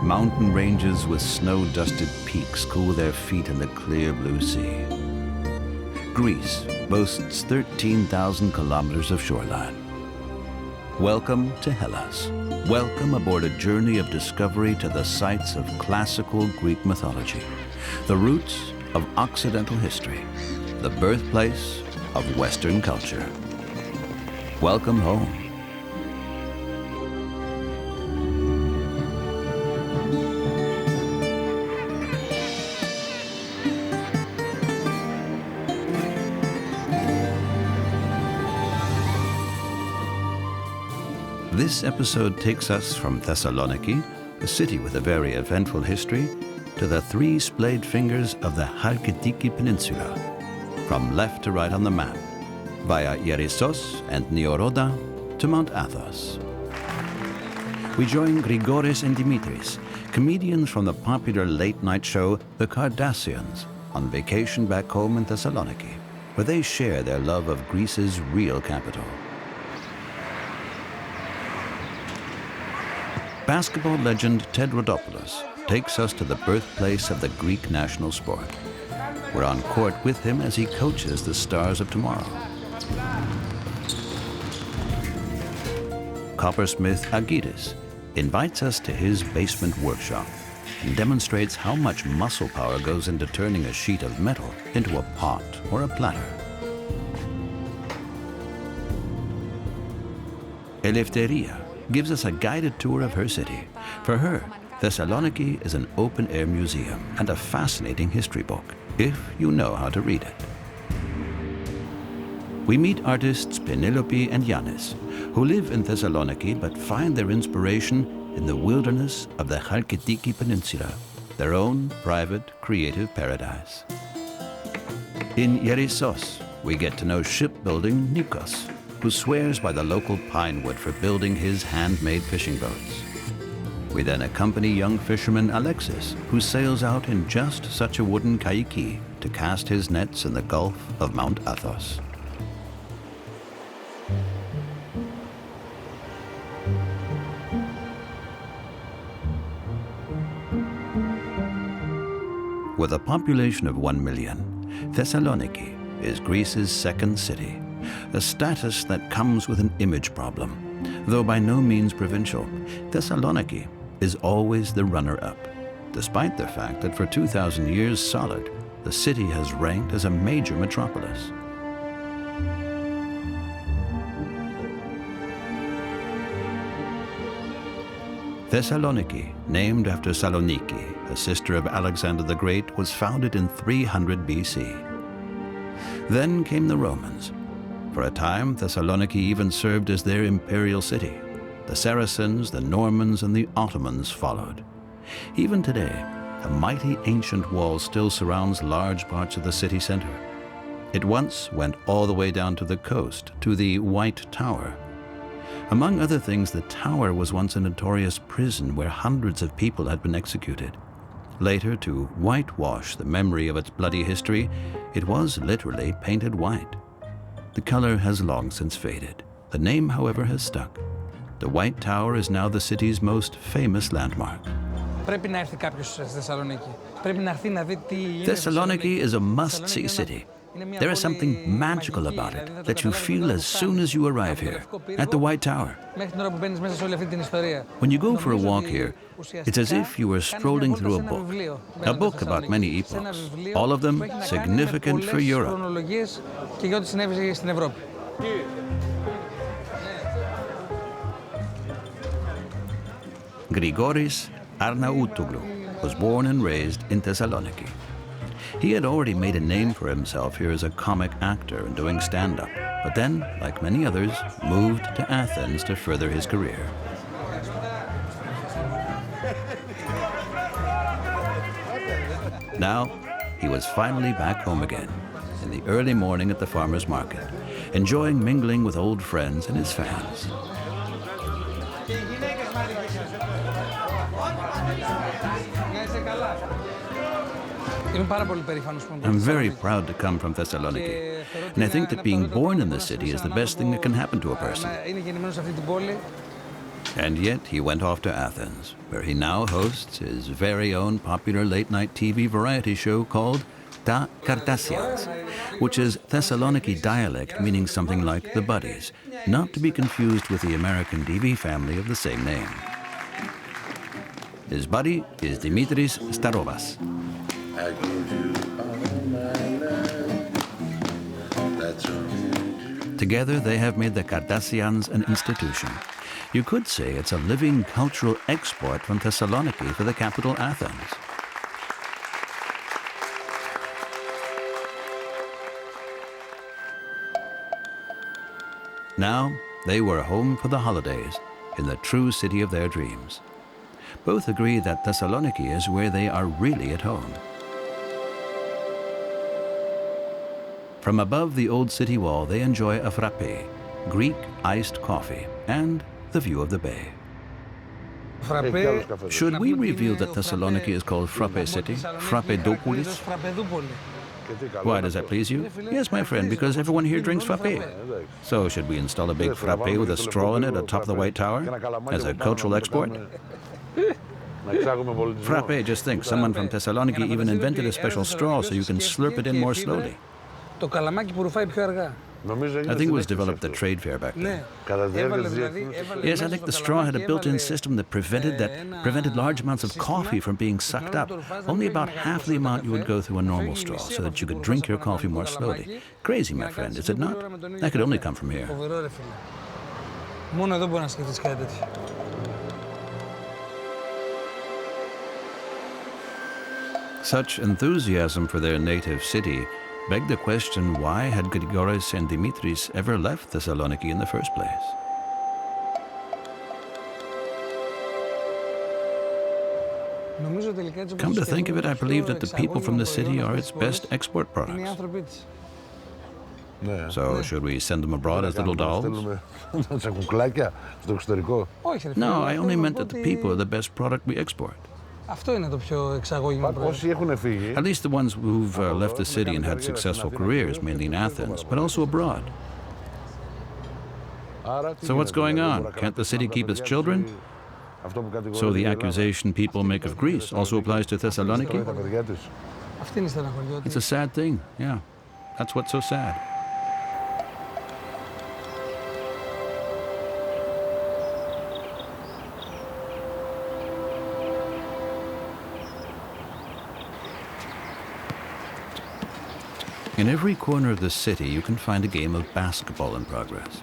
Mountain ranges with snow-dusted peaks cool their feet in the clear blue sea. Greece boasts 13,000 kilometers of shoreline. Welcome to Hellas. Welcome aboard a journey of discovery to the sites of classical Greek mythology, the roots of Occidental history, the birthplace of Western culture. Welcome home. This episode takes us from Thessaloniki, a city with a very eventful history, to the three splayed fingers of the Halkidiki Peninsula, from left to right on the map, via Ierissos and Nioroda to Mount Athos. We join Grigoris and Dimitris, comedians from the popular late-night show The Cardassians, on vacation back home in Thessaloniki, where they share their love of Greece's real capital. Basketball legend Ted Rodopoulos takes us to the birthplace of the Greek national sport. We're on court with him as he coaches the stars of tomorrow. Coppersmith Agidis invites us to his basement workshop and demonstrates how much muscle power goes into turning a sheet of metal into a pot or a platter. Eleftheria gives us a guided tour of her city. For her, Thessaloniki is an open-air museum and a fascinating history book, if you know how to read it. We meet artists Penelope and Yannis, who live in Thessaloniki but find their inspiration in the wilderness of the Halkidiki Peninsula, their own private creative paradise. In Ierissos, we get to know shipbuilding Nikos, who swears by the local pine wood for building his handmade fishing boats. We then accompany young fisherman Alexis, who sails out in just such a wooden kaiki to cast his nets in the Gulf of Mount Athos. With a population of 1 million, Thessaloniki is Greece's second city, a status that comes with an image problem. Though by no means provincial, Thessaloniki is always the runner-up, despite the fact that for 2,000 years solid, the city has ranked as a major metropolis. Thessaloniki, named after Saloniki, a sister of Alexander the Great, was founded in 300 BC. Then came the Romans. For a time, Thessaloniki even served as their imperial city. The Saracens, the Normans, and the Ottomans followed. Even today, a mighty ancient wall still surrounds large parts of the city center. It once went all the way down to the coast, to the White Tower. Among other things, the tower was once a notorious prison where hundreds of people had been executed. Later, to whitewash the memory of its bloody history, it was literally painted white. The color has long since faded. The name, however, has stuck. The White Tower is now the city's most famous landmark. Thessaloniki is a must-see city. There is something magical about it that you feel as soon as you arrive here, at the White Tower. When you go for a walk here, it's as if you were strolling through a book about many epochs, all of them significant for Europe. Grigoris Arnaoutoglou was born and raised in Thessaloniki. He had already made a name for himself here as a comic actor and doing stand-up, but then, like many others, moved to Athens to further his career. Now, he was finally back home again, in the early morning at the farmer's market, enjoying mingling with old friends and his fans. I'm very proud to come from Thessaloniki, and I think that being born in the city is the best thing that can happen to a person. And yet he went off to Athens, where he now hosts his very own popular late-night TV variety show called Ta Kardassians, which is Thessaloniki dialect meaning something like the Buddies, not to be confused with the American TV family of the same name. His buddy is Dimitris Starovas. I give you all my life. That's all. Together, they have made the Kardassians an institution. You could say it's a living cultural export from Thessaloniki for the capital, Athens. Now, they were home for the holidays in the true city of their dreams. Both agree that Thessaloniki is where they are really at home. From above the old city wall, they enjoy a frappe, Greek iced coffee, and the view of the bay. Should we reveal that Thessaloniki is called Frappe City, Frappedoupolis? Why does that please you? Yes, my friend, because everyone here drinks frappe. So should we install a big frappe with a straw in it atop the White Tower as a cultural export? Frappe, just think, someone from Thessaloniki even invented a special straw so you can slurp it in more slowly. I think it was developed at the trade fair back then. Yes, I think the straw had a built-in system that prevented large amounts of coffee from being sucked up. Only about half the amount you would go through a normal straw, so that you could drink your coffee more slowly. Crazy, my friend, is it not? That could only come from here. Such enthusiasm for their native city begged the question, why had Grigoris and Dimitris ever left Thessaloniki in the first place? Come to think of it, I believe that the people from the city are its best export products. So, should we send them abroad as little dolls? No, I only meant that the people are the best product we export. At least the ones who've left the city and had successful careers, mainly in Athens, but also abroad. So what's going on? Can't the city keep its children? So the accusation people make of Greece also applies to Thessaloniki? It's a sad thing, yeah. That's what's so sad. In every corner of the city, you can find a game of basketball in progress.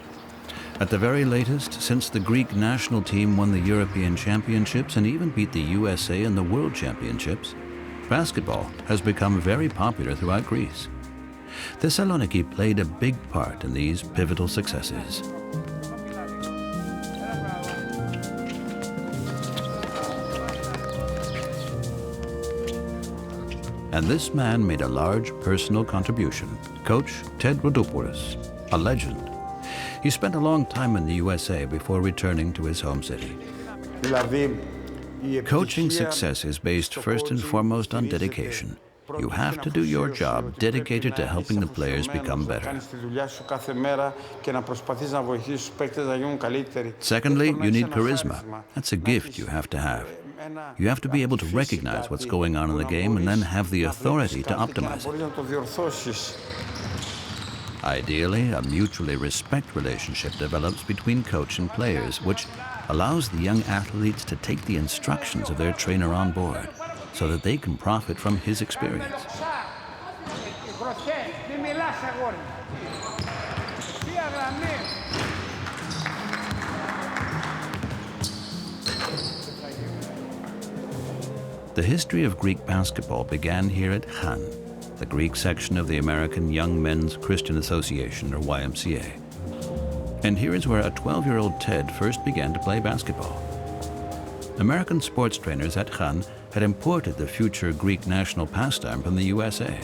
At the very latest, since the Greek national team won the European Championships and even beat the USA in the World Championships, basketball has become very popular throughout Greece. Thessaloniki played a big part in these pivotal successes. And this man made a large personal contribution, Coach Ted Rodopoulos, a legend. He spent a long time in the USA before returning to his home city. Coaching success is based first and foremost on dedication. You have to do your job dedicated to helping the players become better. Secondly, you need charisma. That's a gift you have to have. You have to be able to recognize what's going on in the game and then have the authority to optimize it. Ideally, a mutually respect relationship develops between coach and players, which allows the young athletes to take the instructions of their trainer on board so that they can profit from his experience. The history of Greek basketball began here at Khan, the Greek section of the American Young Men's Christian Association, or YMCA. And here is where a 12-year-old Ted first began to play basketball. American sports trainers at Khan had imported the future Greek national pastime from the USA.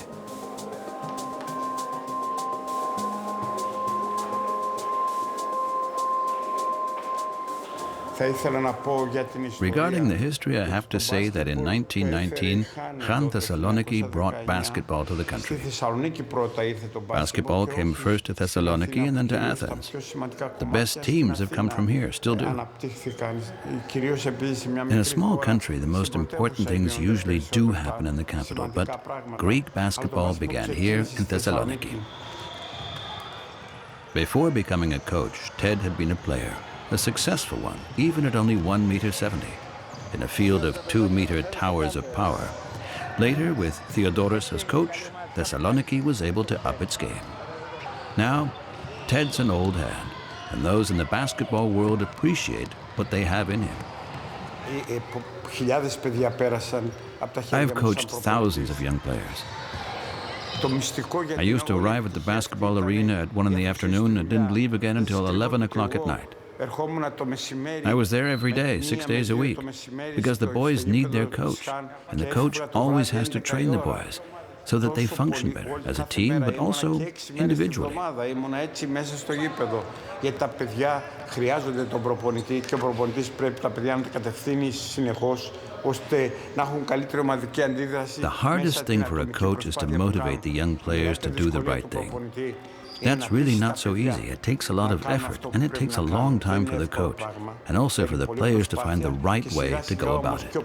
Regarding the history, I have to say that in 1919, Khan Thessaloniki brought basketball to the country. Basketball came first to Thessaloniki and then to Athens. The best teams have come from here, still do. In a small country, the most important things usually do happen in the capital, but Greek basketball began here in Thessaloniki. Before becoming a coach, Ted had been a player, a successful one, even at only 1.70 meters, in a field of 2-meter towers of power. Later, with Theodoros as coach, Thessaloniki was able to up its game. Now, Ted's an old hand, and those in the basketball world appreciate what they have in him. I've coached thousands of young players. I used to arrive at the basketball arena at 1 in the afternoon and didn't leave again until 11 o'clock at night. I was there every day, 6 days a week, because the boys need their coach, and the coach always has to train the boys so that they function better as a team, but also individually. The hardest thing for a coach is to motivate the young players to do the right thing. That's really not so easy. It takes a lot of effort, and it takes a long time for the coach, and also for the players to find the right way to go about it.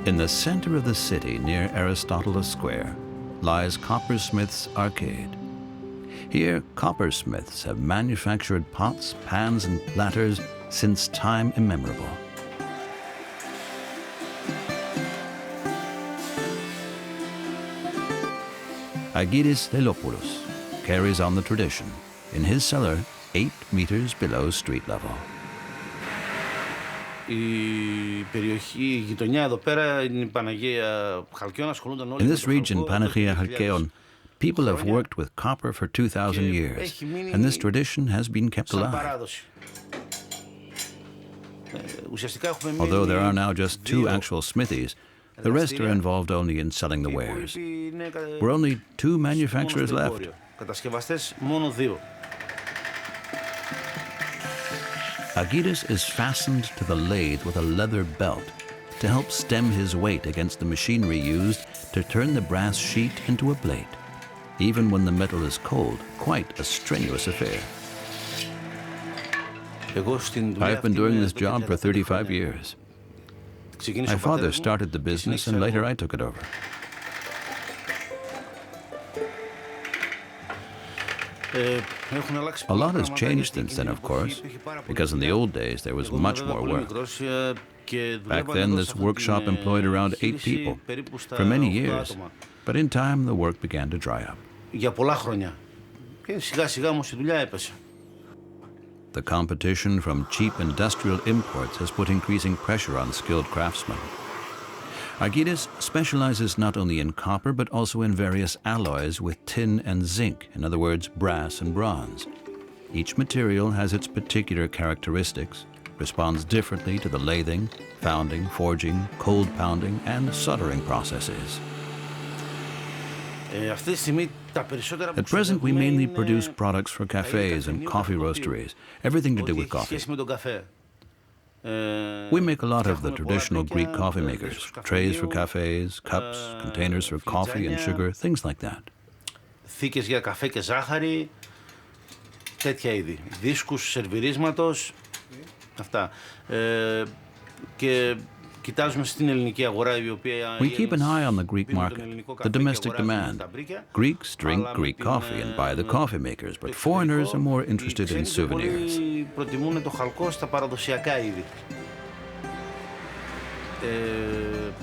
In the center of the city, near Aristoteles Square, lies Coppersmith's Arcade. Here, coppersmiths have manufactured pots, pans, and platters since time immemorable. Agidis Lelopoulos carries on the tradition, in his cellar 8 meters below street level. In this region, Panagia Halkidiki, people have worked with copper for 2,000 years, and this tradition has been kept alive. Although there are now just 2 actual smithies, the rest are involved only in selling the wares. We're only 2 manufacturers left. Agidis is fastened to the lathe with a leather belt to help stem his weight against the machinery used to turn the brass sheet into a plate. Even when the metal is cold, quite a strenuous affair. I've been doing this job for 35 years. My father started the business and later I took it over. A lot has changed since then, of course, because in the old days there was much more work. Back then, this workshop employed around 8 people for many years, but in time the work began to dry up. The competition from cheap industrial imports has put increasing pressure on skilled craftsmen. Agidis specializes not only in copper, but also in various alloys with tin and zinc, in other words, brass and bronze. Each material has its particular characteristics, responds differently to the lathing, founding, forging, cold pounding, and soldering processes. At present, we mainly produce products for cafes and coffee roasteries, everything to do with coffee. We make a lot of the traditional Greek coffee makers, trays for cafes, cups, containers for coffee and sugar, things like that. Θήκες για καφέ και ζάχαρη, τέτοια είδη. Δίσκους σερβιρίσματος, αυτά. Και κοιτάζουμε στην ελληνική αγορά η οποία... We keep an eye on the Greek market, the domestic demand. Greeks drink Greek coffee and buy the coffee makers, but foreigners are more interested in souvenirs. Προτιμούν το χαλκό στα παραδοσιακά είδη.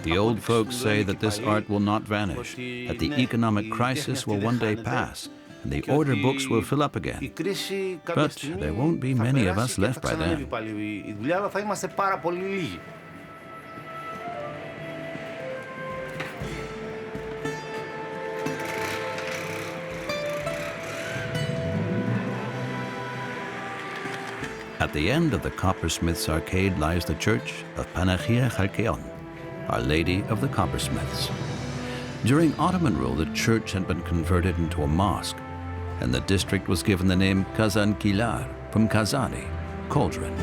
The old folks say that this art will not vanish, that the economic crisis will one day pass, and the order books will fill up again. But there won't be many of us left by then. Η δουλειά, αλλά θα είμαστε πάρα πολύ λίγοι. At the end of the Coppersmiths Arcade lies the church of Panachia Chalkeon, Our Lady of the Coppersmiths. During Ottoman rule, the church had been converted into a mosque, and the district was given the name Kazankilar, from Kazani, cauldron.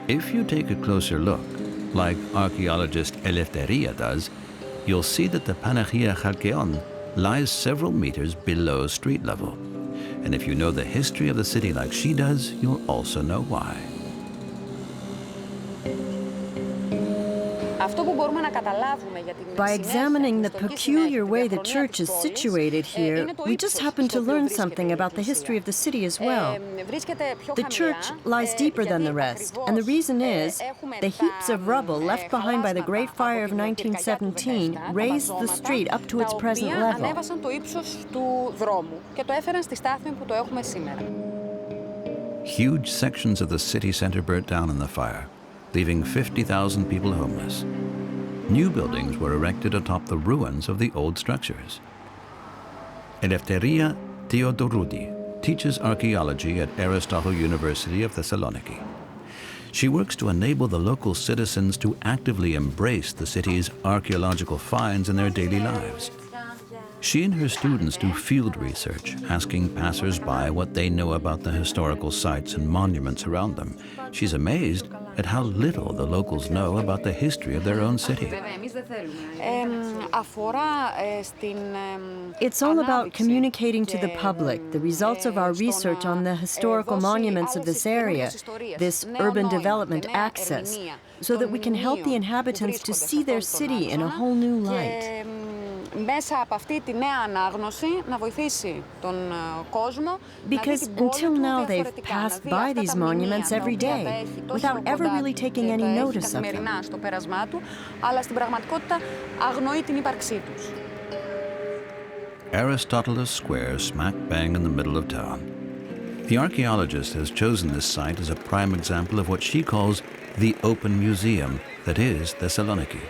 If you take a closer look, like archaeologist Eleftheria does, you'll see that the Panachia Chalkeon lies several meters below street level. And if you know the history of the city like she does, you'll also know why. By examining the peculiar way the church is situated here, we just happen to learn something about the history of the city as well. The church lies deeper than the rest, and the reason is the heaps of rubble left behind by the Great Fire of 1917 raised the street up to its present level. Huge sections of the city center burnt down in the fire, leaving 50,000 people homeless. New buildings were erected atop the ruins of the old structures. Eleftheria Theodoroudi teaches archaeology at Aristotle University of Thessaloniki. She works to enable the local citizens to actively embrace the city's archaeological finds in their daily lives. She and her students do field research, asking passers-by what they know about the historical sites and monuments around them. She's amazed at how little the locals know about the history of their own city. It's all about communicating to the public the results of our research on the historical monuments of this area, this urban development access, so that we can help the inhabitants to see their city in a whole new light. Because until now they've passed by these monuments every day without ever really taking any notice of them. Aristoteles Square, smack bang in the middle of town. The archaeologist has chosen this site as a prime example of what she calls the open museum that is Thessaloniki.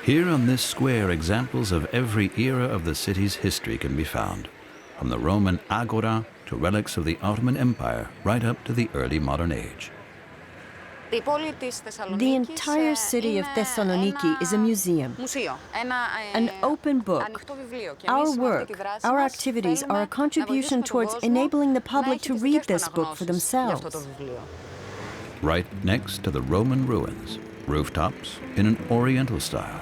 Here on this square, examples of every era of the city's history can be found, from the Roman agora to relics of the Ottoman Empire, right up to the early modern age. The entire city of Thessaloniki is a museum, an open book. Our work, our activities are a contribution towards enabling the public to read this book for themselves. Right next to the Roman ruins, rooftops in an Oriental style.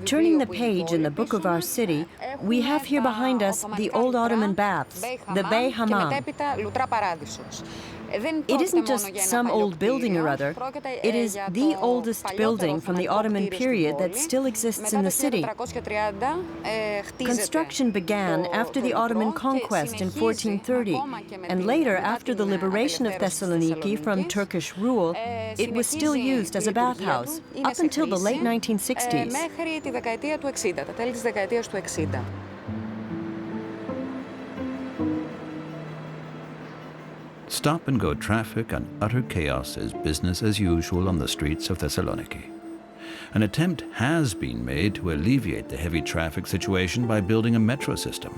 Turning the page in the book of our city, we have here behind us the old Ottoman baths, the Bey Hammam. It isn't just some old building or other, it is the oldest building from the Ottoman period that still exists in the city. Construction began after the Ottoman conquest in 1430, and later after the liberation of Thessaloniki from Turkish rule, it was still used as a bathhouse, up until the late 1960s. Stop-and-go traffic and utter chaos is business as usual on the streets of Thessaloniki. An attempt has been made to alleviate the heavy traffic situation by building a metro system.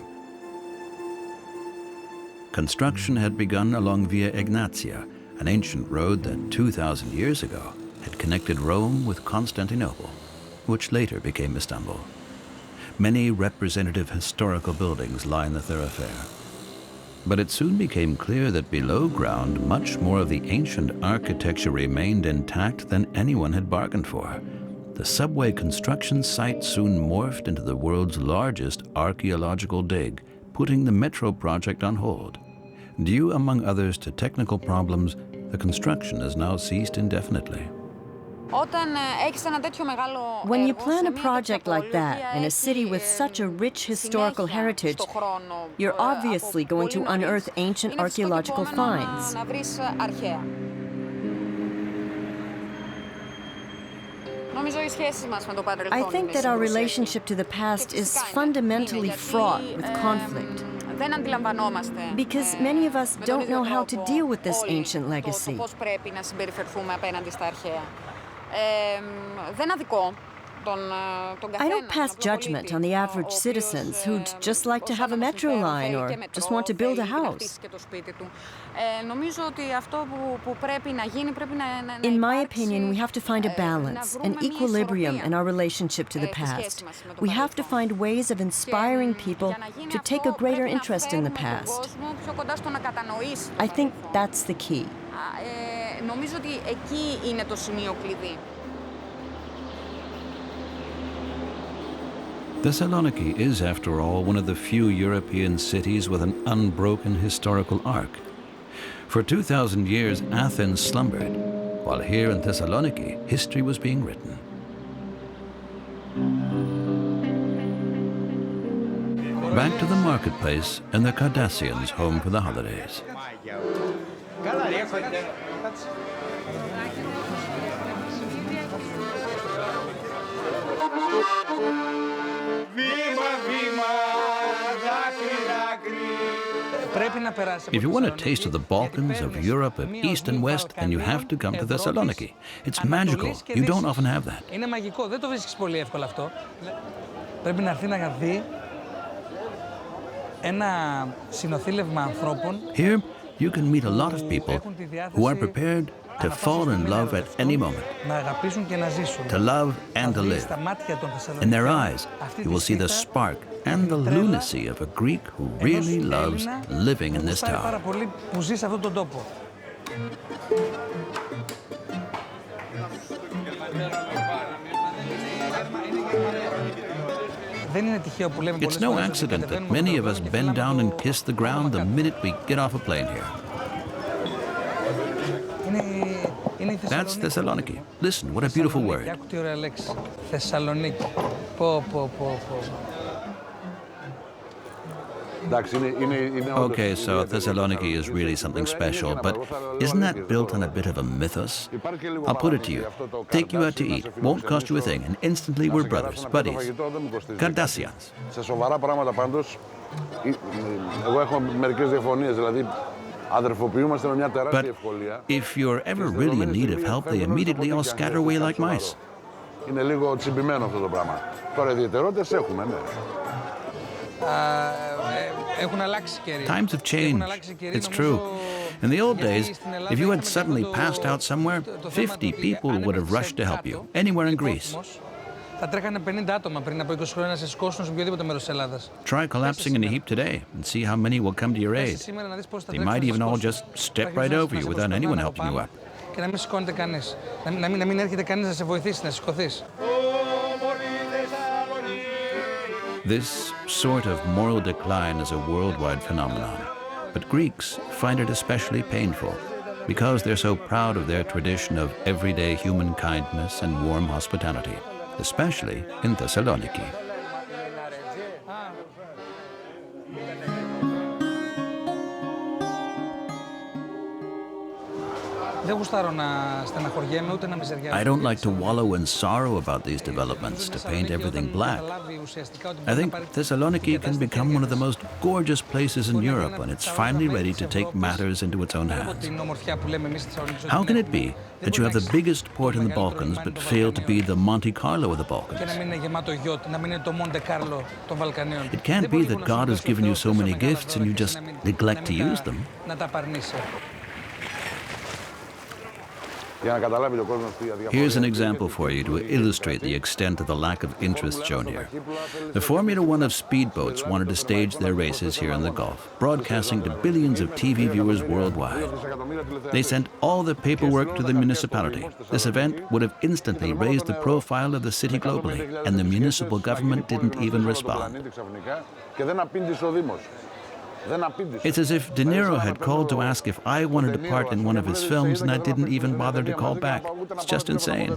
Construction had begun along Via Egnatia, an ancient road that 2,000 years ago had connected Rome with Constantinople, which later became Istanbul. Many representative historical buildings line the thoroughfare. But it soon became clear that below ground, much more of the ancient architecture remained intact than anyone had bargained for. The subway construction site soon morphed into the world's largest archaeological dig, putting the metro project on hold. Due, among others, to technical problems, the construction has now ceased indefinitely. When you plan a project like that in a city with such a rich historical heritage, you're obviously going to unearth ancient archaeological finds. I think that our relationship to the past is fundamentally fraught with conflict, because many of us don't know how to deal with this ancient legacy. I don't pass judgment on the average citizens who'd just like to have a metro line or just want to build a house. In my opinion, we have to find a balance, an equilibrium in our relationship to the past. We have to find ways of inspiring people to take a greater interest in the past. I think that's the key. Thessaloniki is, after all, one of the few European cities with an unbroken historical arc. For 2,000 years, Athens slumbered, while here in Thessaloniki, history was being written. Back to the marketplace and the Cardassians' home for the holidays. If you want a taste of the Balkans, of Europe, of East and West, then you have to come to Thessaloniki. It's magical. You don't often have that. Είναι μαγικό, δεν το βρίσκεις πολύ εύκολο αυτό. Πρέπει να έρθει να δει ένα συνοθήλευμα ανθρώπων. Here, you can meet a lot of people who are prepared to fall in love at any moment, to love and to live. In their eyes, you will see the spark and the lunacy of a Greek who really loves living in this town. It's no accident that many of us bend down and kiss the ground the minute we get off a plane here. That's Thessaloniki. Listen, what a beautiful word. Thessaloniki. Okay, so Thessaloniki is really something special, but isn't that built on a bit of a mythos? I'll put it to you. Take you out to eat. Won't cost you a thing, and instantly we're brothers, buddies. Cardassians. Σε σοβαρά πράγματα πάντως, εγώ έχω μερικές διαφωνίες, δηλαδή αδερφοποιούμαστε με μια τεράστια ευκολία. If you're ever really in need of help, they immediately all scatter away like mice. Είναι λίγο τσιμπημένο αυτό το πράγμα. Τώρα ιδιαιτερότητες έχουμε, ναι. Times have changed. It's true. In the old days, if you had suddenly passed out somewhere, 50 people would have rushed to help you, anywhere in Greece. Try collapsing in a heap today and see how many will come to your aid. They might even all just step right over you without anyone helping you up. This sort of moral decline is a worldwide phenomenon, but Greeks find it especially painful because they're so proud of their tradition of everyday human kindness and warm hospitality, especially in Thessaloniki. I don't like to wallow in sorrow about these developments, to paint everything black. I think Thessaloniki can become one of the most gorgeous places in Europe when it's finally ready to take matters into its own hands. How can it be that you have the biggest port in the Balkans but fail to be the Monte Carlo of the Balkans? It can't be that God has given you so many gifts and you just neglect to use them. Here's an example for you to illustrate the extent of the lack of interest shown here. The Formula One of speedboats wanted to stage their races here in the Gulf, broadcasting to billions of TV viewers worldwide. They sent all the paperwork to the municipality. This event would have instantly raised the profile of the city globally, and the municipal government didn't even respond. It's as if De Niro had called to ask if I wanted to part in one of his films and I didn't even bother to call back. It's just insane.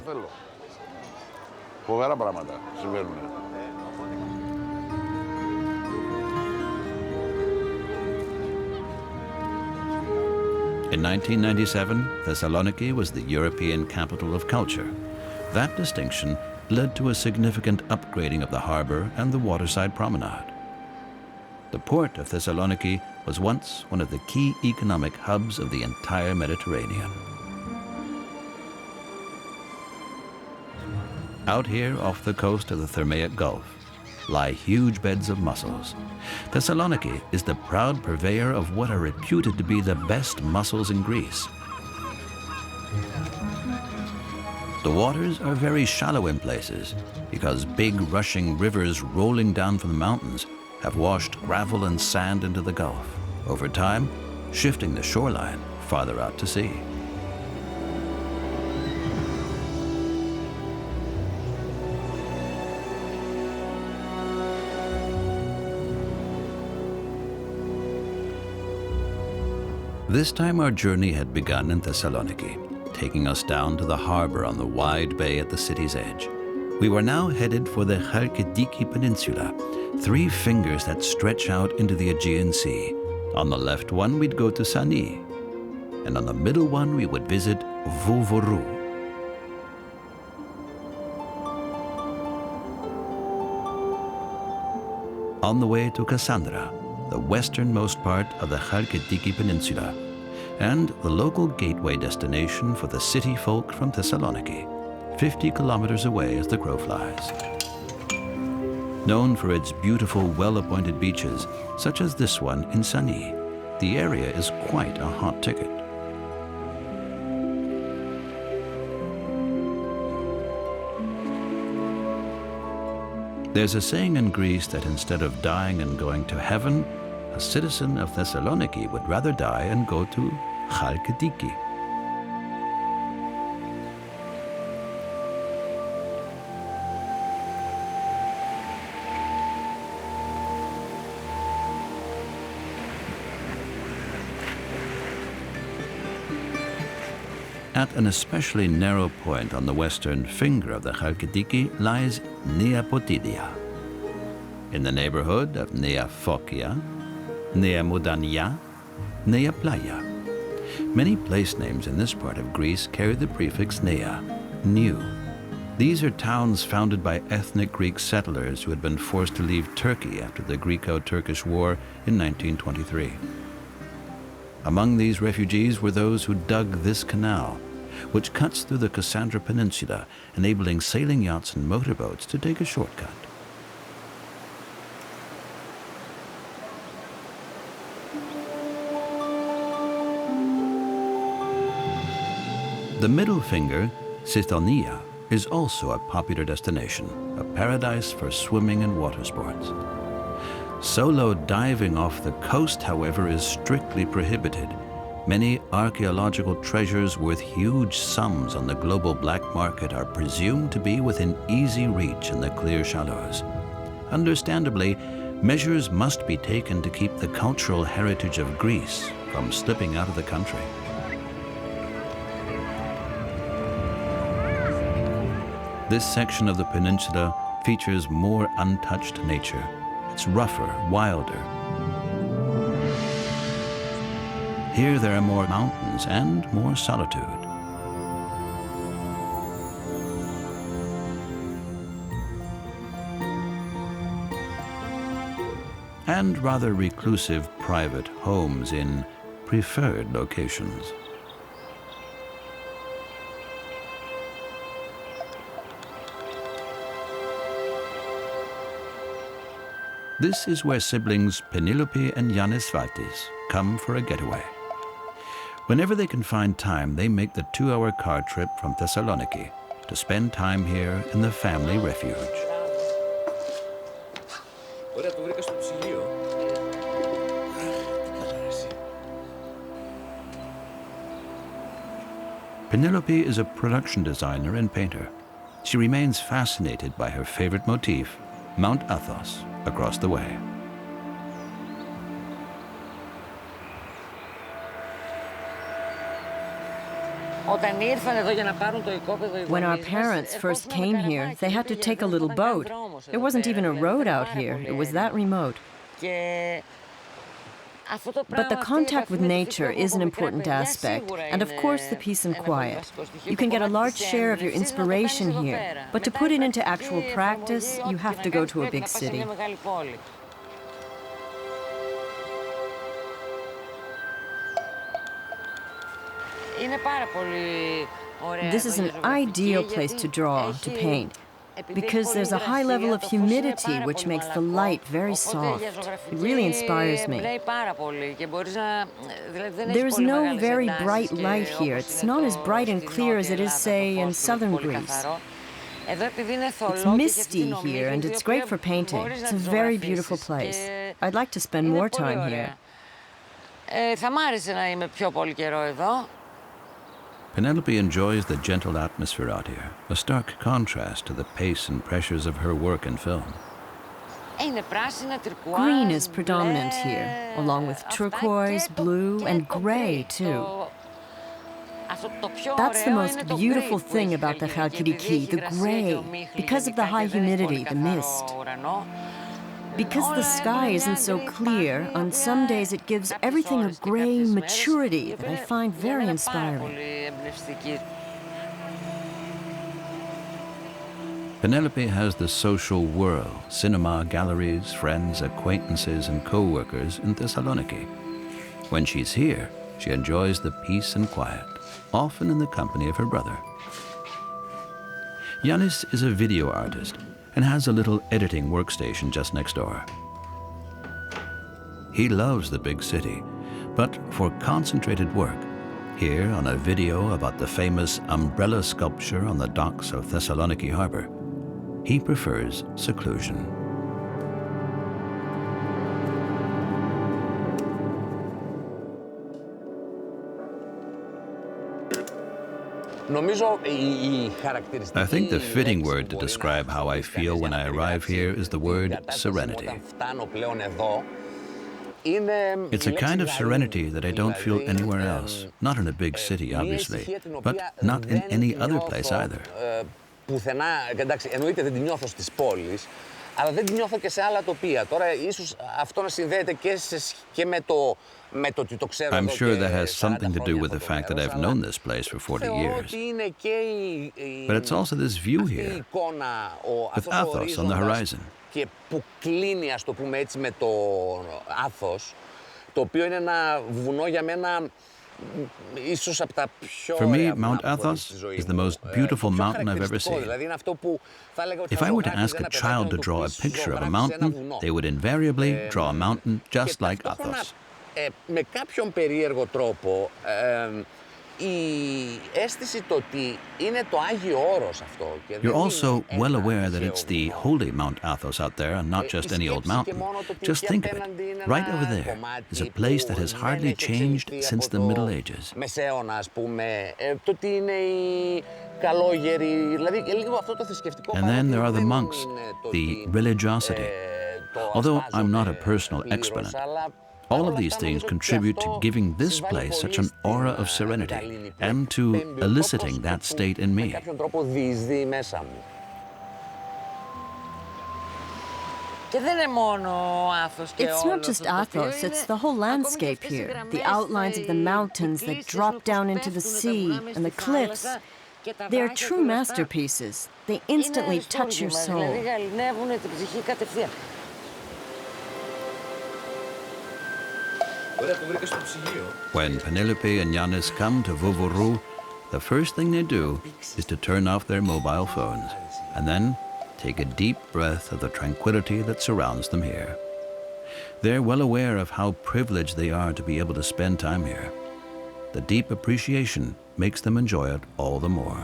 In 1997, Thessaloniki was the European capital of culture. That distinction led to a significant upgrading of the harbor and the waterside promenade. The port of Thessaloniki was once one of the key economic hubs of the entire Mediterranean. Out here off the coast of the Thermaic Gulf lie huge beds of mussels. Thessaloniki is the proud purveyor of what are reputed to be the best mussels in Greece. The waters are very shallow in places because big rushing rivers rolling down from the mountains have washed gravel and sand into the Gulf, over time shifting the shoreline farther out to sea. This time our journey had begun in Thessaloniki, taking us down to the harbor on the wide bay at the city's edge. We were now headed for the Halkidiki Peninsula, 3 fingers that stretch out into the Aegean Sea. On the left one we'd go to Sani, and on the middle one we would visit Vouvouvrou. On the way to Cassandra, the westernmost part of the Halkidiki Peninsula, and the local gateway destination for the city folk from Thessaloniki, 50 kilometers away as the crow flies. Known for its beautiful, well-appointed beaches, such as this one in Sani, the area is quite a hot ticket. There's a saying in Greece that instead of dying and going to heaven, a citizen of Thessaloniki would rather die and go to Halkidiki. At an especially narrow point on the western finger of the Halkidiki lies Nea Potidia. In the neighborhood of Nea Fokia, Nea Moudania, Nea Playa. Many place names in this part of Greece carry the prefix Nea, new. These are towns founded by ethnic Greek settlers who had been forced to leave Turkey after the Greco-Turkish War in 1923. Among these refugees were those who dug this canal, which cuts through the Cassandra Peninsula, enabling sailing yachts and motorboats to take a shortcut. The middle finger, Sithonia, is also a popular destination, a paradise for swimming and water sports. Solo diving off the coast, however, is strictly prohibited. Many archaeological treasures worth huge sums on the global black market are presumed to be within easy reach in the clear shallows. Understandably, measures must be taken to keep the cultural heritage of Greece from slipping out of the country. This section of the peninsula features more untouched nature. It's rougher, wilder. Here there are more mountains and more solitude. And rather reclusive private homes in preferred locations. This is where siblings Penelope and Yannis Valtis come for a getaway. Whenever they can find time, they make the 2-hour car trip from Thessaloniki to spend time here in the family refuge. Penelope is a production designer and painter. She remains fascinated by her favorite motif, Mount Athos, across the way. When our parents first came here, they had to take a little boat. There wasn't even a road out here. It was that remote. But the contact with nature is an important aspect, and of course the peace and quiet. You can get a large share of your inspiration here, but to put it into actual practice, you have to go to a big city. This is an ideal place to draw, to paint. because there's a high level of humidity which makes the light very soft. It really inspires me. There's no very bright light here. It's not as bright and clear as it is, say, in southern Greece. It's misty here, and it's great for painting. It's a very beautiful place. I'd like to spend more time here. Penelope enjoys the gentle atmosphere out here, a stark contrast to the pace and pressures of her work in film. Green is predominant here, along with turquoise, blue, and gray, too. That's the most beautiful thing about the Halkidiki, the gray, because of the high humidity, the mist. Because the sky isn't so clear, on some days it gives everything a gray maturity that I find very inspiring. Penelope has the social whirl, cinema, galleries, friends, acquaintances, and co-workers in Thessaloniki. When she's here, she enjoys the peace and quiet, often in the company of her brother. Yanis is a video artist and has a little editing workstation just next door. He loves the big city, but for concentrated work, here on a video about the famous umbrella sculpture on the docks of Thessaloniki harbor, he prefers seclusion. I think the fitting word to describe how I feel when I arrive here is the word serenity. It's a kind of serenity that I don't feel anywhere else. Not in a big city, obviously, but not in any other place either. Αλλά δεν τη νιώθω και σε άλλα τοπία. Τώρα, ίσως αυτό να συνδέεται και με το ότι το ξέρω I'm εδώ sure that και has something to do with the fact that I've known this place for 40 years. But it's also this view here, with Athos on the horizon. Και που κλείνει, ας το πούμε έτσι, με το Athos, το οποίο είναι ένα βουνό για μένα. For me, Mount Athos is the most beautiful mountain I've ever seen. If I were to ask a child to draw a picture of a mountain, they would invariably draw a mountain just like Athos. Με κάποιον περίεργο τρόπο, η αίσθηση το ότι είναι το Άγιο Όρος αυτό. You're also well aware that it's the holy Mount Athos out there and not just any old mountain. Just think of it. Right over there is a place that has hardly changed since the Middle Ages. Μεσαίωνα, ας πούμε, το ότι είναι οι καλόγεροι, δηλαδή λίγο αυτό το θρησκευτικό. And then there are the monks, the religiosity. Although I'm not a personal exponent, all of these things contribute to giving this place such an aura of serenity and to eliciting that state in me. It's not just Athos, it's the whole landscape here. The outlines of the mountains that drop down into the sea and the cliffs. They're true masterpieces. They instantly touch your soul. When Penelope and Yanis come to Vouvoroux, the first thing they do is to turn off their mobile phones and then take a deep breath of the tranquility that surrounds them here. They're well aware of how privileged they are to be able to spend time here. The deep appreciation makes them enjoy it all the more.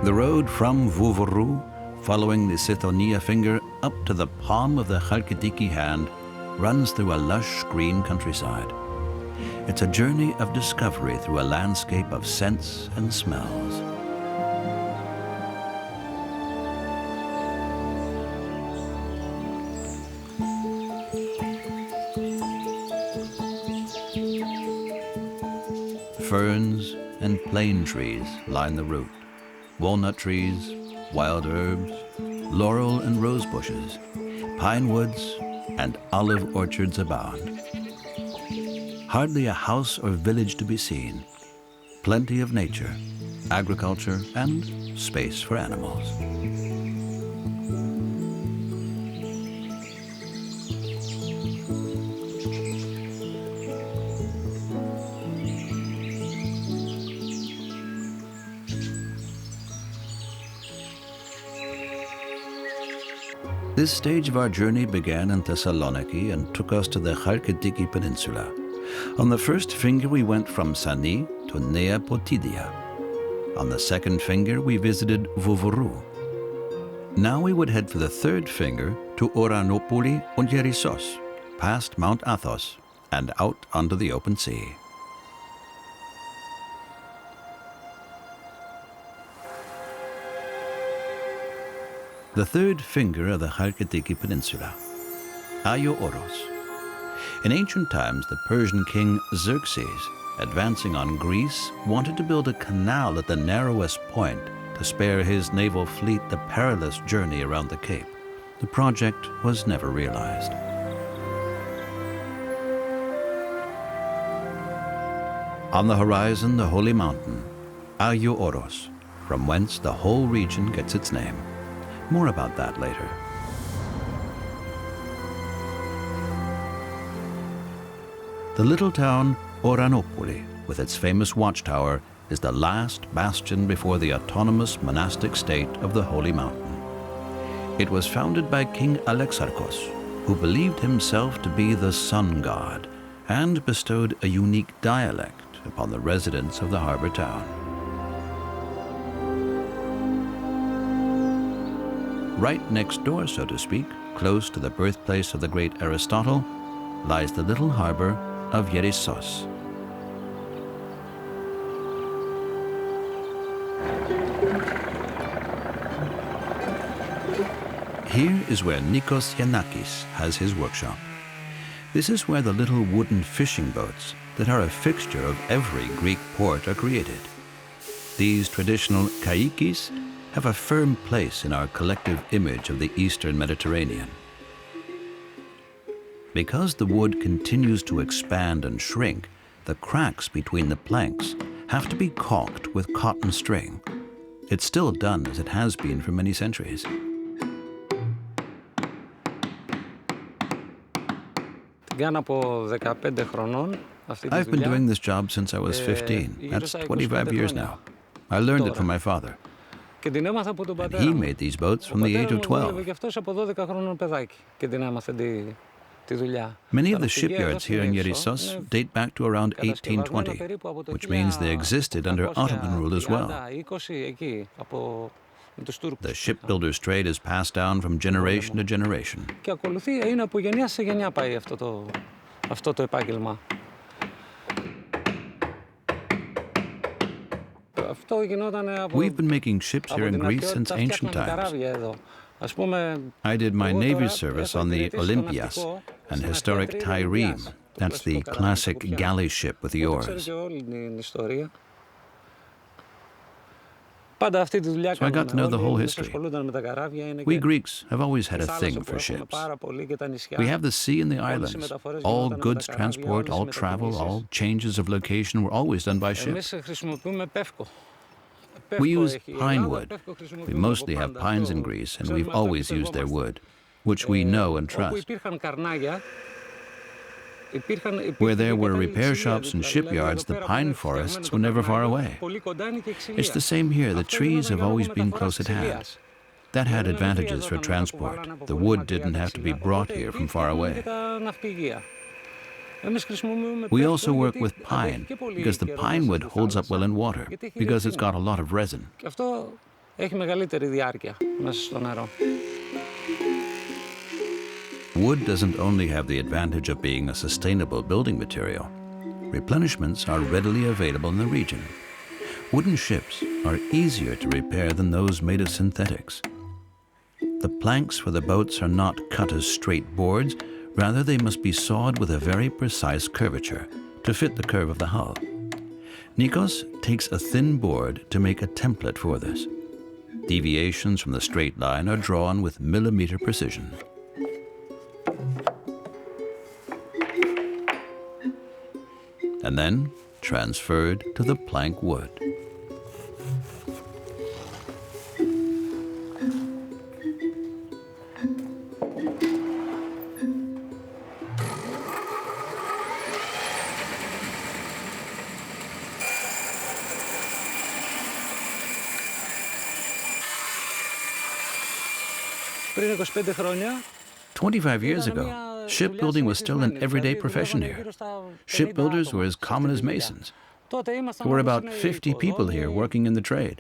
The road from Vouvoroux, following the Sithonia finger up to the palm of the Halkidiki hand, runs through a lush green countryside. It's a journey of discovery through a landscape of scents and smells. Ferns and plane trees line the route. Walnut trees, wild herbs, laurel and rose bushes, pine woods, and olive orchards abound. hardly a house or village to be seen. Plenty of nature, agriculture, and space for animals. This stage of our journey began in Thessaloniki and took us to the Halkidiki Peninsula. On the first finger, we went from Sani to Nea Potidia. On the second finger, we visited Vouvuru. Now we would head for the third finger to Oranopouli and Yerissos, past Mount Athos, and out onto the open sea. The third finger of the Halkidiki Peninsula, Ayo Oros. In ancient times, the Persian king Xerxes, advancing on Greece, wanted to build a canal at the narrowest point to spare his naval fleet the perilous journey around the Cape. The project was never realized. On the horizon, the holy mountain, Ayo Oros, from whence the whole region gets its name. More about that later. The little town Oranopouli, with its famous watchtower, is the last bastion before the autonomous monastic state of the Holy Mountain. It was founded by King Alexarchos, who believed himself to be the sun god and bestowed a unique dialect upon the residents of the harbor town. Right next door, so to speak, close to the birthplace of the great Aristotle, lies the little harbor of Yerissos. Here is where Nikos Yanakis has his workshop. This is where the little wooden fishing boats that are a fixture of every Greek port are created. These traditional kaikis have a firm place in our collective image of the Eastern Mediterranean. Because the wood continues to expand and shrink, the cracks between the planks have to be caulked with cotton string. It's still done as it has been for many centuries. I've been doing this job since I was 15. That's 25 years now. I learned it from my father. And he made these boats from the age of 12. Many of the shipyards here in Yerissos date back to around 1820, which means they existed under Ottoman rule as well. The shipbuilder's trade is passed down from generation to generation. We've been making ships here in Greece since ancient times. I did my Navy service on the Olympias, an historic trireme. That's the classic galley ship with the oars. So I got to know the whole history. We Greeks have always had a thing for ships. We have the sea and the islands. All goods transport, all travel, all changes of location were always done by ship. We use pine wood. We mostly have pines in Greece, and we've always used their wood, which we know and trust. Where there were repair shops and shipyards, the pine forests were never far away. It's the same here. The trees have always been close at hand. That had advantages for transport. The wood didn't have to be brought here from far away. We also work with pine, because the pine wood holds up well in water, because it's got a lot of resin. Wood doesn't only have the advantage of being a sustainable building material. Replenishments are readily available in the region. Wooden ships are easier to repair than those made of synthetics. The planks for the boats are not cut as straight boards, rather they must be sawed with a very precise curvature to fit the curve of the hull. Nikos takes a thin board to make a template for this. Deviations from the straight line are drawn with millimeter precision. and then transferred to the plank wood. Πριν 25 χρόνια 25 years ago, shipbuilding was still an everyday profession here. Shipbuilders were as common as masons. There were about 50 people here working in the trade.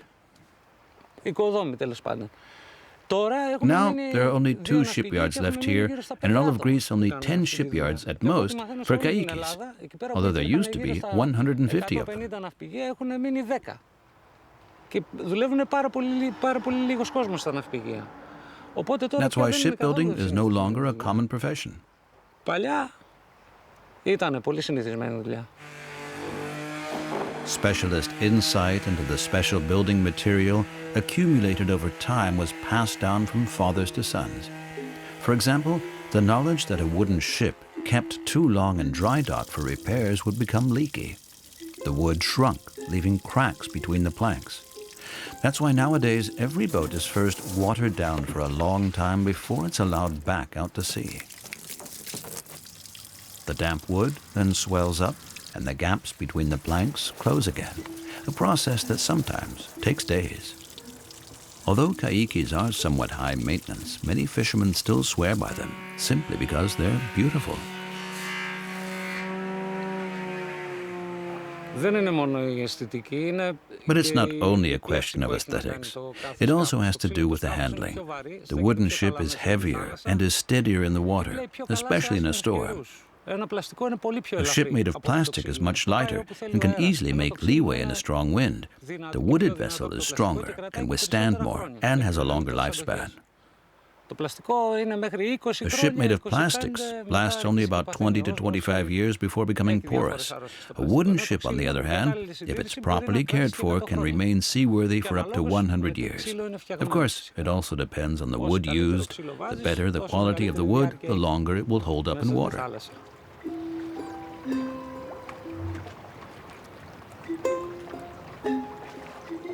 Οικοδόμοι τέλος πάντων. Now, there are only 2 shipyards left here, and in all of Greece, only 10 shipyards at most for kaikis, although there used to be 150 of them. Έχουν μείνει 10. Και δουλεύουν πάρα πολύ λίγος κόσμος στα ναυπηγεία. That's why shipbuilding is no longer a common profession. Παλιά ήταν πολύ συνηθισμένη δουλειά. Specialist insight into the special building material accumulated over time was passed down from fathers to sons. For example, the knowledge that a wooden ship kept too long in dry dock for repairs would become leaky. The wood shrunk, leaving cracks between the planks. That's why nowadays every boat is first watered down for a long time before it's allowed back out to sea. The damp wood then swells up and the gaps between the planks close again, a process that sometimes takes days. Although kaikis are somewhat high maintenance, many fishermen still swear by them simply because they're beautiful. But it's not only a question of aesthetics. It also has to do with the handling. The wooden ship is heavier and is steadier in the water, especially in a storm. A ship made of plastic is much lighter and can easily make leeway in a strong wind. The wooded vessel is stronger, can withstand more, and has a longer lifespan. A ship made of plastics lasts only about 20 to 25 years before becoming porous. A wooden ship, on the other hand, if it's properly cared for, can remain seaworthy for up to 100 years. Of course, it also depends on the wood used. The better the quality of the wood, the longer it will hold up in water.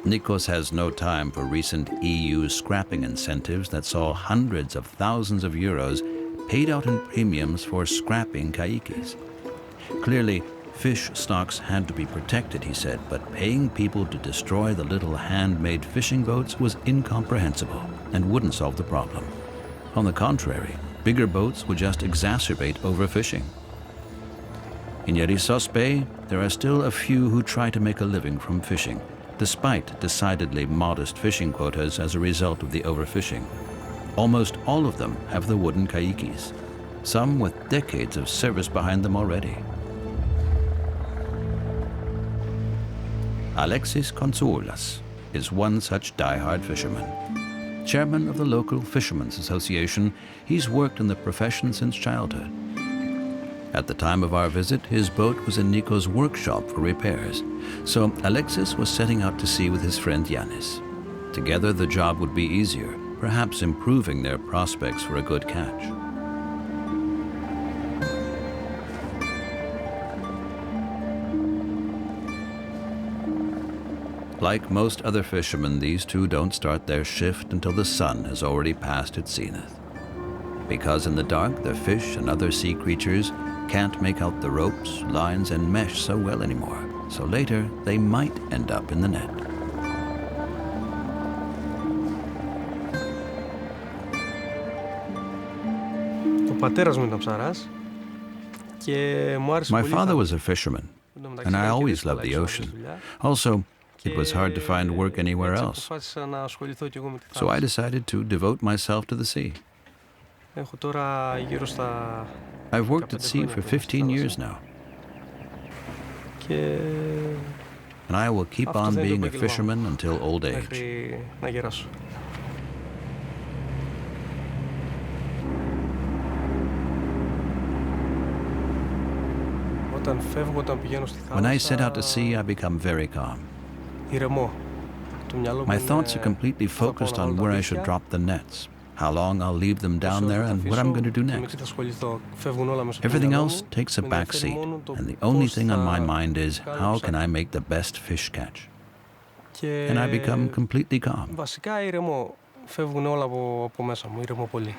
Nikos has no time for recent EU scrapping incentives that saw hundreds of thousands of euros paid out in premiums for scrapping kaikis. Clearly, fish stocks had to be protected, he said, but paying people to destroy the little handmade fishing boats was incomprehensible and wouldn't solve the problem. On the contrary, bigger boats would just exacerbate overfishing. In Yerissos Bay, there are still a few who try to make a living from fishing, despite decidedly modest fishing quotas as a result of the overfishing. Almost all of them have the wooden kaikis, some with decades of service behind them already. Alexis Konsoulas is one such die-hard fisherman. Chairman of the local Fishermen's Association, he's worked in the profession since childhood. At the time of our visit, his boat was in Nikos' workshop for repairs, so Alexis was setting out to sea with his friend Yanis. Together, the job would be easier, perhaps improving their prospects for a good catch. Like most other fishermen, these two don't start their shift until the sun has already passed its zenith. Because in the dark, the fish and other sea creatures can't make out the ropes, lines, and mesh so well anymore, so later they might end up in the net. My father was a fisherman, and I always loved the ocean. Also, it was hard to find work anywhere else, so I decided to devote myself to the sea. I've worked at sea for 15 years now. And I will keep on being a fisherman until old age. When I set out to sea, I become very calm. My thoughts are completely focused on where I should drop the nets. how long I'll leave them down there, and what I'm going to do next. Everything else takes a back seat, and the only thing on my mind is how can I make the best fish catch? And I become completely calm. Βασικά ηρεμώ. Φεύγουν όλα από μέσα μου, ηρεμώ πολύ.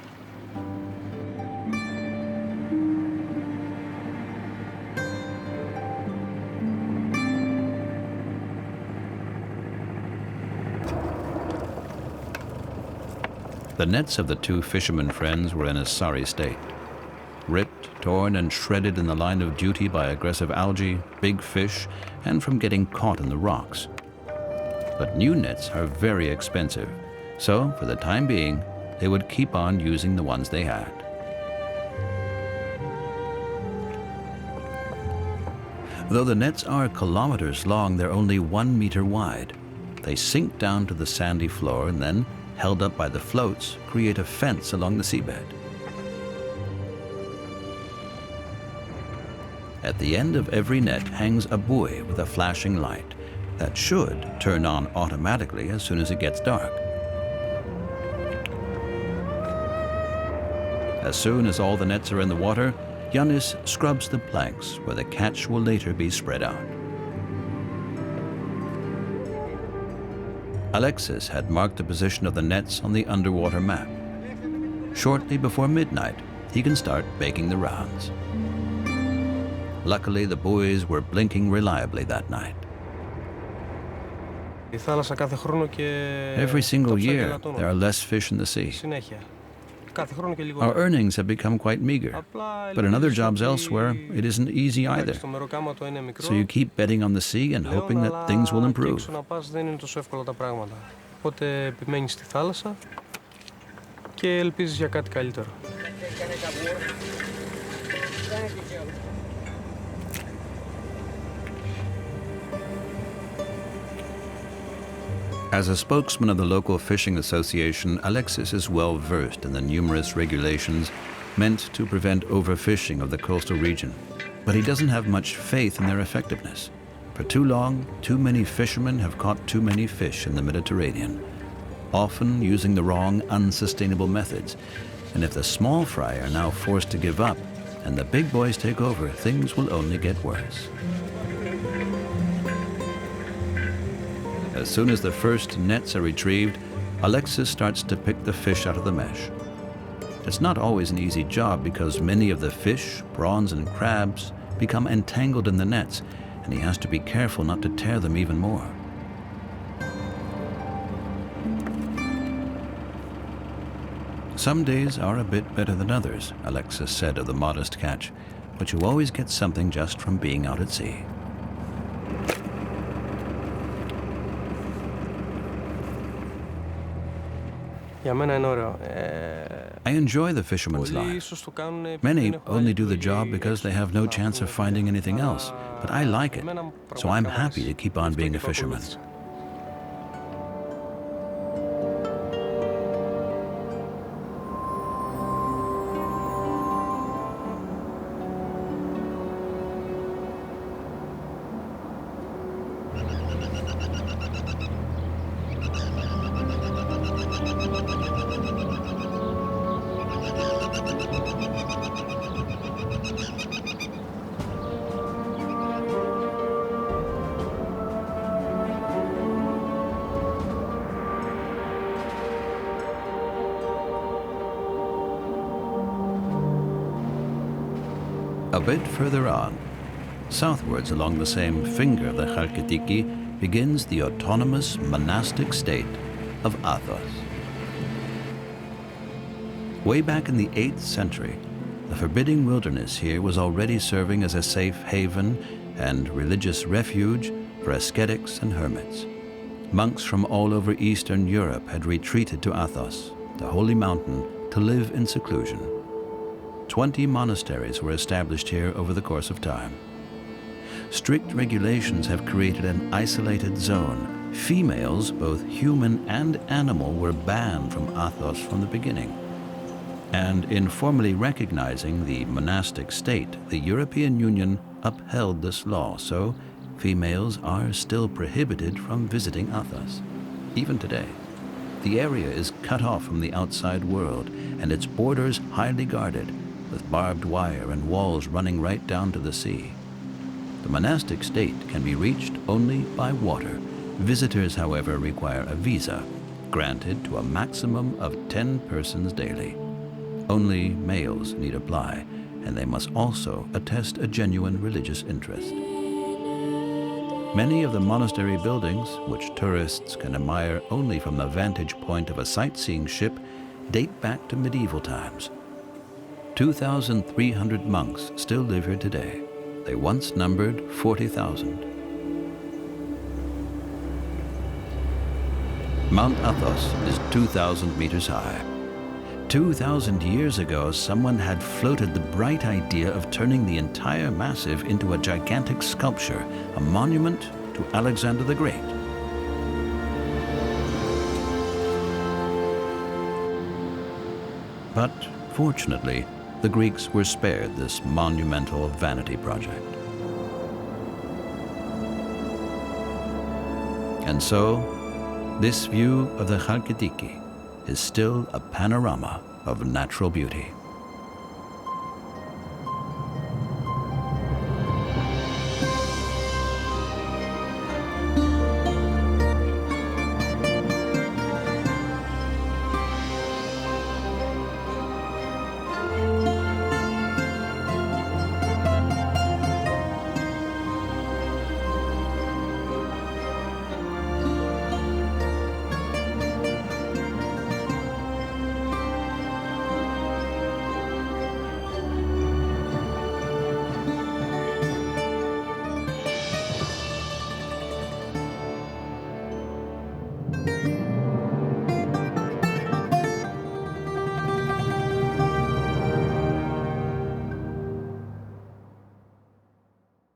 The nets of the two fishermen friends were in a sorry state. Ripped, torn, and shredded in the line of duty by aggressive algae, big fish, and from getting caught in the rocks. But new nets are very expensive, so for the time being, they would keep on using the ones they had. Though the nets are kilometers long, they're only 1 meter wide. They sink down to the sandy floor and then, held up by the floats, create a fence along the seabed. At the end of every net hangs a buoy with a flashing light that should turn on automatically as soon as it gets dark. As soon as all the nets are in the water, Yannis scrubs the planks where the catch will later be spread out. Alexis had marked the position of the nets on the underwater map. Shortly before midnight, he can start making the rounds. Luckily, the buoys were blinking reliably that night. Every single year, there are less fish in the sea. Our earnings have become quite meager, but in other jobs elsewhere, it isn't easy either. So you keep betting on the sea and hoping that things will improve. As a spokesman of the local fishing association, Alexis is well versed in the numerous regulations meant to prevent overfishing of the coastal region. But he doesn't have much faith in their effectiveness. For too long, too many fishermen have caught too many fish in the Mediterranean, often using the wrong, unsustainable methods. And if the small fry are now forced to give up and the big boys take over, things will only get worse. As soon as the first nets are retrieved, Alexis starts to pick the fish out of the mesh. It's not always an easy job because many of the fish, prawns, and crabs become entangled in the nets, and he has to be careful not to tear them even more. Some days are a bit better than others, Alexis said of the modest catch, but you always get something just from being out at sea. I enjoy the fisherman's life. Many only do the job because they have no chance of finding anything else, but I like it, so I'm happy to keep on being a fisherman. A bit further on, southwards along the same finger of the Halkidiki, begins the autonomous monastic state of Athos. Way back in the 8th century, the forbidding wilderness here was already serving as a safe haven and religious refuge for ascetics and hermits. Monks from all over Eastern Europe had retreated to Athos, the holy mountain, to live in seclusion. 20 monasteries were established here over the course of time. Strict regulations have created an isolated zone. Females, both human and animal, were banned from Athos from the beginning. And in formally recognizing the monastic state, the European Union upheld this law, so females are still prohibited from visiting Athos. Even today, the area is cut off from the outside world and its borders highly guarded, with barbed wire and walls running right down to the sea. The monastic state can be reached only by water. Visitors, however, require a visa, granted to a maximum of 10 persons daily. Only males need apply, and they must also attest a genuine religious interest. Many of the monastery buildings, which tourists can admire only from the vantage point of a sightseeing ship, date back to medieval times. 2,300 monks still live here today. They once numbered 40,000. Mount Athos is 2,000 meters high. 2,000 years ago, someone had floated the bright idea of turning the entire massive into a gigantic sculpture, a monument to Alexander the Great. But fortunately, the Greeks were spared this monumental vanity project. And so, this view of the Halkidiki is still a panorama of natural beauty.